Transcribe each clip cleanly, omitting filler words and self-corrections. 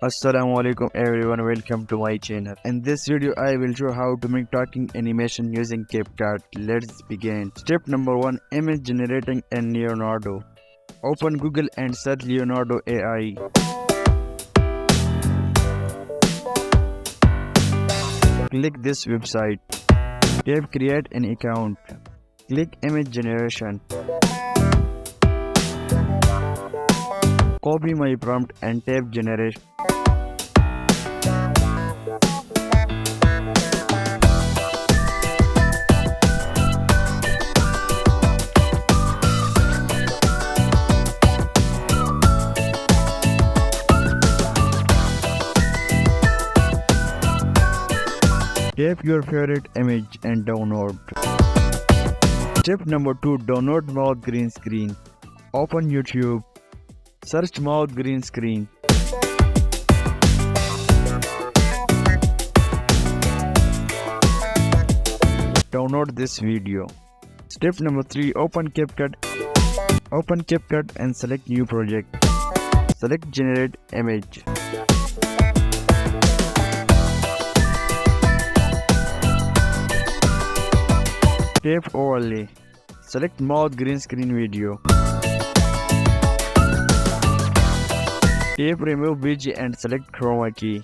Assalamu alaikum everyone, welcome to my channel. In this video I will show how to make talking animation using CAPCUT. Let's begin. Step number 1, image generating in Leonardo. Open Google and search Leonardo AI. Click this website. Tap create an account. Click image generation. Copy my prompt and tap generate. Tap your favorite image and download. Step number 2, download mouth green screen. Open YouTube. Search mouth green screen. Download this video. Step number 3, open CAPCUT. Open CAPCUT and select new project. Select generate image. Tap overlay. Select mouth green screen video. Tap remove BG and select chroma key.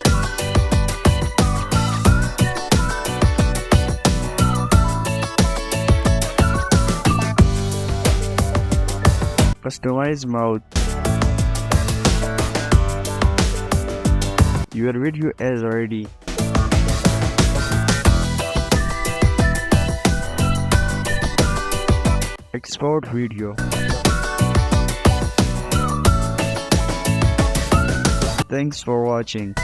Customize mouth. Your video is ready. Export video. Thanks for watching.